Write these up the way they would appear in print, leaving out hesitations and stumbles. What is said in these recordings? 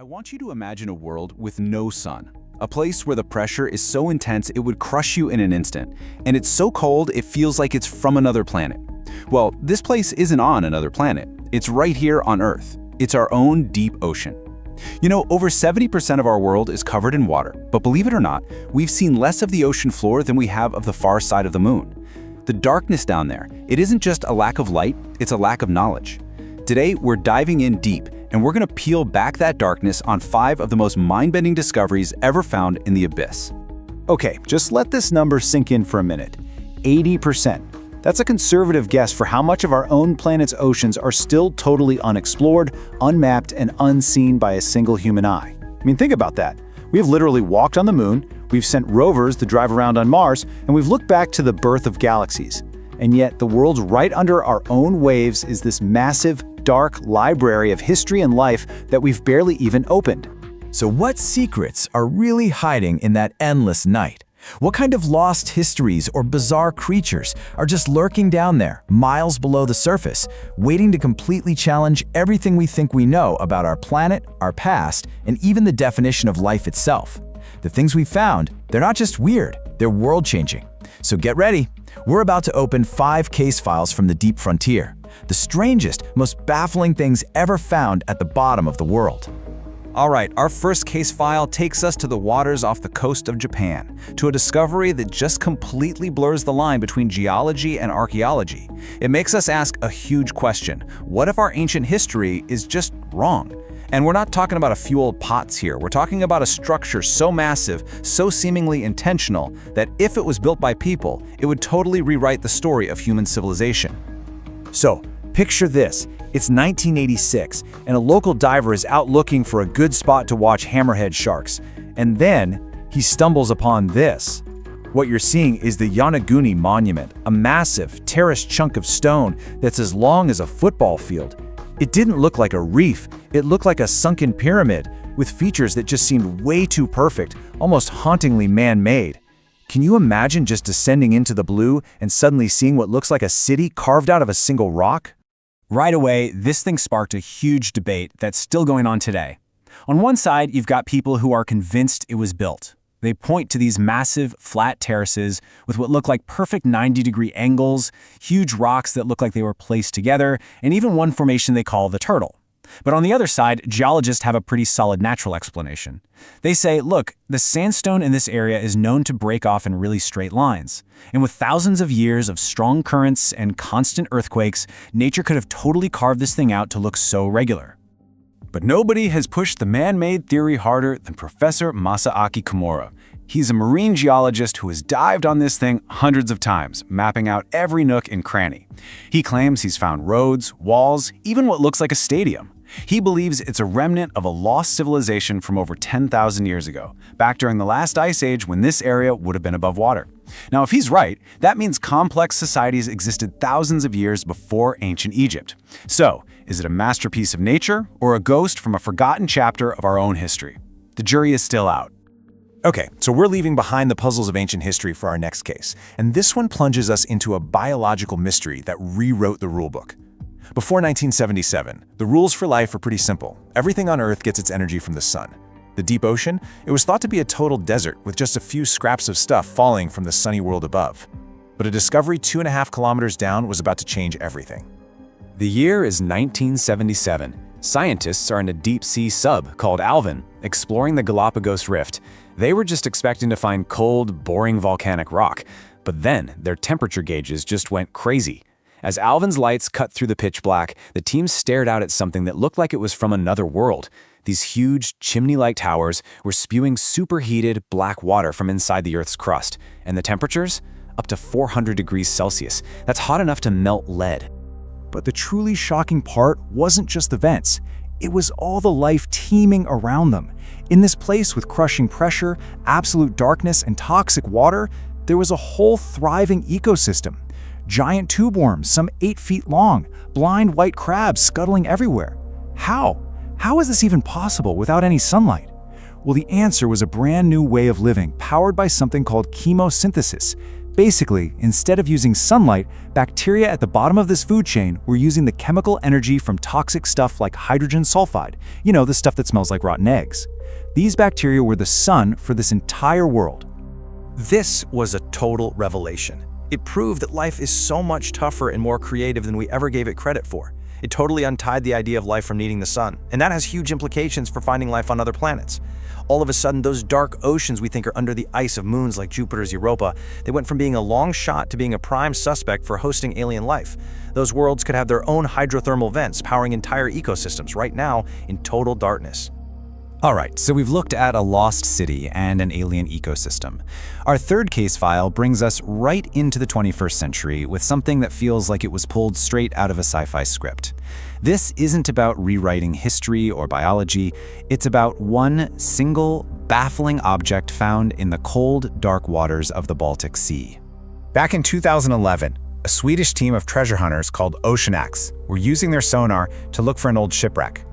I want you to imagine a world with no sun. A place where the pressure is so intense it would crush you in an instant, and it's so cold it feels like it's from another planet. Well, this place isn't on another planet. It's right here on Earth. It's our own deep ocean. You know, over 70% of our world is covered in water, but believe it or not, we've seen less of the ocean floor than we have of the far side of the moon. The darkness down there, it isn't just a lack of light, it's a lack of knowledge. Today, we're diving in deep, and we're going to peel back that darkness on 5 of the most mind-bending discoveries ever found in the abyss. Okay, just let this number sink in for a minute. 80%. That's a conservative guess for how much of our own planet's oceans are still totally unexplored, unmapped, and unseen by a single human eye. I mean, think about that. We've literally walked on the moon, we've sent rovers to drive around on Mars, and we've looked back to the birth of galaxies. And yet, the world's right under our own waves is this massive, dark library of history and life that we've barely even opened. So what secrets are really hiding in that endless night? What kind of lost histories or bizarre creatures are just lurking down there, miles below the surface, waiting to completely challenge everything we think we know about our planet, our past, and even the definition of life itself? The things we found, they're not just weird, they're world-changing. So get ready. We're about to open 5 case files from the deep frontier, the strangest, most baffling things ever found at the bottom of the world. All right, our first case file takes us to the waters off the coast of Japan, to a discovery that just completely blurs the line between geology and archaeology. It makes us ask a huge question. What if our ancient history is just wrong? And we're not talking about a few old pots here. We're talking about a structure so massive, so seemingly intentional, that if it was built by people, it would totally rewrite the story of human civilization. So, picture this. It's 1986, and a local diver is out looking for a good spot to watch hammerhead sharks. And then, he stumbles upon this. What you're seeing is the Yonaguni Monument, a massive, terraced chunk of stone that's as long as a football field. It didn't look like a reef, it looked like a sunken pyramid, with features that just seemed way too perfect, almost hauntingly man-made. Can you imagine just descending into the blue and suddenly seeing what looks like a city carved out of a single rock? Right away, this thing sparked a huge debate that's still going on today. On one side, you've got people who are convinced it was built. They point to these massive, flat terraces with what look like perfect 90-degree angles, huge rocks that look like they were placed together, and even one formation they call the turtle. But on the other side, geologists have a pretty solid natural explanation. They say, look, the sandstone in this area is known to break off in really straight lines. And with thousands of years of strong currents and constant earthquakes, nature could have totally carved this thing out to look so regular. But nobody has pushed the man-made theory harder than Professor Masaaki Kimura. He's a marine geologist who has dived on this thing hundreds of times, mapping out every nook and cranny. He claims he's found roads, walls, even what looks like a stadium. He believes it's a remnant of a lost civilization from over 10,000 years ago, back during the last ice age when this area would have been above water. Now, if he's right, that means complex societies existed thousands of years before ancient Egypt. So, is it a masterpiece of nature or a ghost from a forgotten chapter of our own history? The jury is still out. Okay, so we're leaving behind the puzzles of ancient history for our next case, and this one plunges us into a biological mystery that rewrote the rulebook. Before 1977, the rules for life were pretty simple. Everything on Earth gets its energy from the sun. The deep ocean, it was thought to be a total desert with just a few scraps of stuff falling from the sunny world above. But a discovery 2.5 kilometers down was about to change everything. The year is 1977. Scientists are in a deep-sea sub called Alvin, exploring the Galapagos Rift. They were just expecting to find cold, boring volcanic rock, but then their temperature gauges just went crazy. As Alvin's lights cut through the pitch black, the team stared out at something that looked like it was from another world. These huge, chimney-like towers were spewing superheated, black water from inside the Earth's crust, and the temperatures? Up to 400 degrees Celsius. That's hot enough to melt lead. But the truly shocking part wasn't just the vents. It was all the life teeming around them. In this place with crushing pressure, absolute darkness, and toxic water, there was a whole thriving ecosystem. Giant tube worms, some 8 feet long, blind white crabs scuttling everywhere. How? How is this even possible without any sunlight? Well, the answer was a brand new way of living powered by something called chemosynthesis. Basically, instead of using sunlight, bacteria at the bottom of this food chain were using the chemical energy from toxic stuff like hydrogen sulfide, the stuff that smells like rotten eggs. These bacteria were the sun for this entire world. This was a total revelation. It proved that life is so much tougher and more creative than we ever gave it credit for. It totally untied the idea of life from needing the sun, and that has huge implications for finding life on other planets. All of a sudden, those dark oceans we think are under the ice of moons like Jupiter's Europa, they went from being a long shot to being a prime suspect for hosting alien life. Those worlds could have their own hydrothermal vents powering entire ecosystems right now in total darkness. All right, so we've looked at a lost city and an alien ecosystem. Our third case file brings us right into the 21st century with something that feels like it was pulled straight out of a sci-fi script. This isn't about rewriting history or biology. It's about one single, baffling object found in the cold, dark waters of the Baltic Sea. Back in 2011, a Swedish team of treasure hunters called Oceanax were using their sonar to look for an old shipwreck.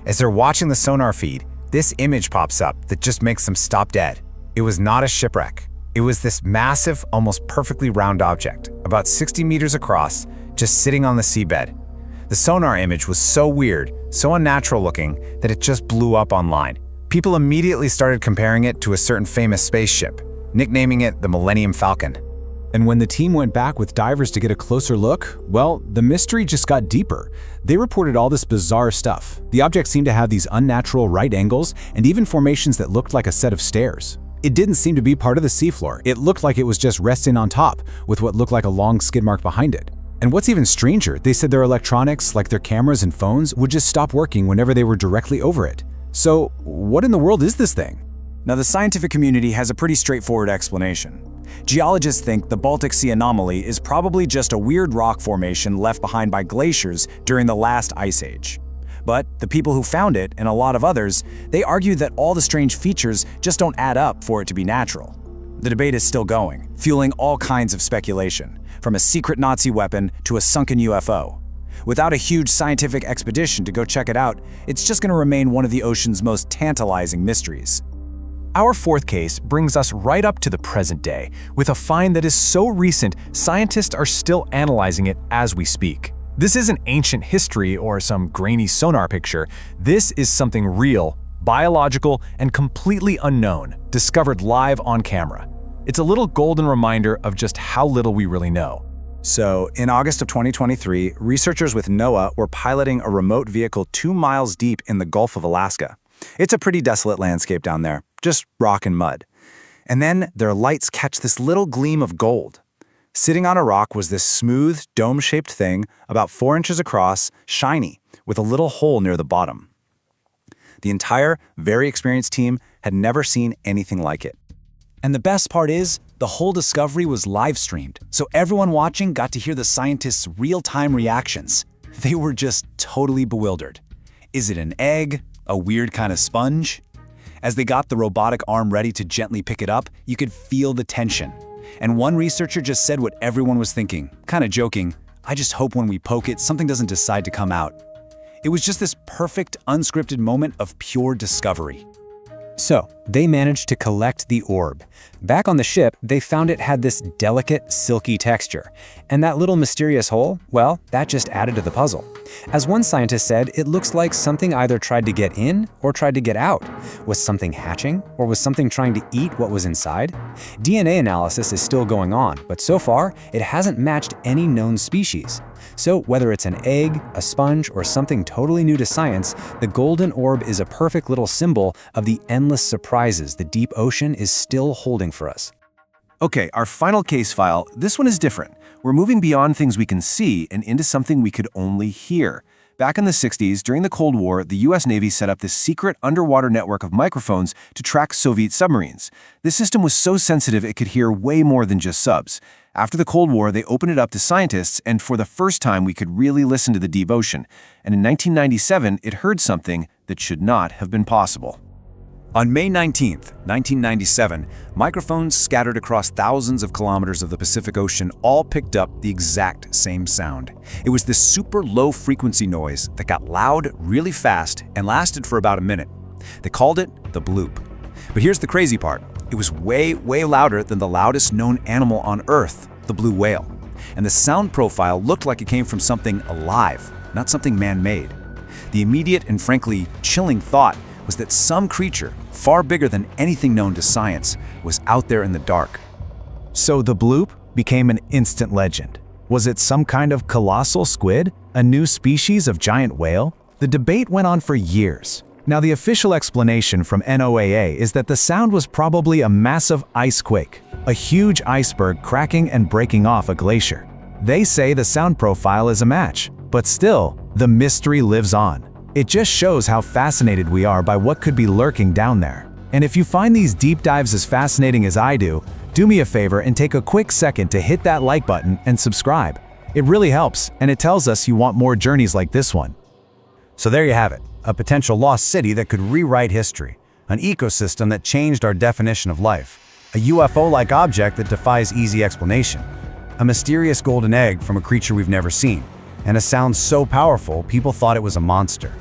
As they're watching the sonar feed, this image pops up that just makes them stop dead. It was not a shipwreck. It was this massive, almost perfectly round object, about 60 meters across, just sitting on the seabed. The sonar image was so weird, so unnatural looking, that it just blew up online. People immediately started comparing it to a certain famous spaceship, nicknaming it the Millennium Falcon. And when the team went back with divers to get a closer look, well, the mystery just got deeper. They reported all this bizarre stuff. The object seemed to have these unnatural right angles and even formations that looked like a set of stairs. It didn't seem to be part of the seafloor. It looked like it was just resting on top, with what looked like a long skid mark behind it. And what's even stranger, they said their electronics, like their cameras and phones, would just stop working whenever they were directly over it. So, what in the world is this thing? Now, the scientific community has a pretty straightforward explanation. Geologists think the Baltic Sea anomaly is probably just a weird rock formation left behind by glaciers during the last ice age. But the people who found it, and a lot of others, they argue that all the strange features just don't add up for it to be natural. The debate is still going, fueling all kinds of speculation, from a secret Nazi weapon to a sunken UFO. Without a huge scientific expedition to go check it out, it's just going to remain one of the ocean's most tantalizing mysteries. Our fourth case brings us right up to the present day, with a find that is so recent, scientists are still analyzing it as we speak. This isn't ancient history or some grainy sonar picture. This is something real, biological, and completely unknown, discovered live on camera. It's a little golden reminder of just how little we really know. So, in August of 2023, researchers with NOAA were piloting a remote vehicle 2 miles deep in the Gulf of Alaska. It's a pretty desolate landscape down there, just rock and mud. And then their lights catch this little gleam of gold. Sitting on a rock was this smooth, dome-shaped thing about 4 inches across, shiny, with a little hole near the bottom. The entire, very experienced team had never seen anything like it. And the best part is, the whole discovery was live-streamed, so everyone watching got to hear the scientists' real-time reactions. They were just totally bewildered. Is it an egg? A weird kind of sponge? As they got the robotic arm ready to gently pick it up, you could feel the tension. And one researcher just said what everyone was thinking, kind of joking, "I just hope when we poke it, something doesn't decide to come out." It was just this perfect, unscripted moment of pure discovery. So, they managed to collect the orb. Back on the ship, they found it had this delicate, silky texture. And that little mysterious hole, well, that just added to the puzzle. As one scientist said, it looks like something either tried to get in or tried to get out. Was something hatching, or was something trying to eat what was inside? DNA analysis is still going on, but so far, it hasn't matched any known species. So whether it's an egg, a sponge, or something totally new to science, the golden orb is a perfect little symbol of the endless surprises the deep ocean is still holding for us. Okay, our final case file, this one is different. We're moving beyond things we can see and into something we could only hear. Back in the 60s, during the Cold War, the US Navy set up this secret underwater network of microphones to track Soviet submarines. This system was so sensitive it could hear way more than just subs. After the Cold War, they opened it up to scientists, and for the first time, we could really listen to the deep ocean. And in 1997, it heard something that should not have been possible. On May 19, 1997, microphones scattered across thousands of kilometers of the Pacific Ocean all picked up the exact same sound. It was this super low-frequency noise that got loud really fast and lasted for about a minute. They called it the bloop. But here's the crazy part. It was way, way louder than the loudest known animal on Earth, the blue whale. And the sound profile looked like it came from something alive, not something man-made. The immediate and frankly chilling thought was that some creature, far bigger than anything known to science, was out there in the dark. So the bloop became an instant legend. Was it some kind of colossal squid? A new species of giant whale? The debate went on for years. Now, the official explanation from NOAA is that the sound was probably a massive ice quake, a huge iceberg cracking and breaking off a glacier. They say the sound profile is a match, but still, the mystery lives on. It just shows how fascinated we are by what could be lurking down there. And if you find these deep dives as fascinating as I do me a favor and take a quick second to hit that like button and subscribe. It really helps, and it tells us you want more journeys like this one. So there you have it, a potential lost city that could rewrite history, an ecosystem that changed our definition of life, a UFO-like object that defies easy explanation, a mysterious golden egg from a creature we've never seen, and a sound so powerful people thought it was a monster.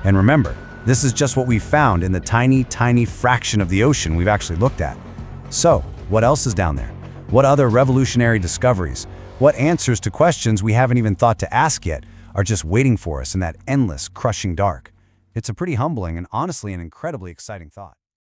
And remember, this is just what we found in the tiny, tiny fraction of the ocean we've actually looked at. So, what else is down there? What other revolutionary discoveries? What answers to questions we haven't even thought to ask yet are just waiting for us in that endless, crushing dark? It's a pretty humbling and honestly an incredibly exciting thought.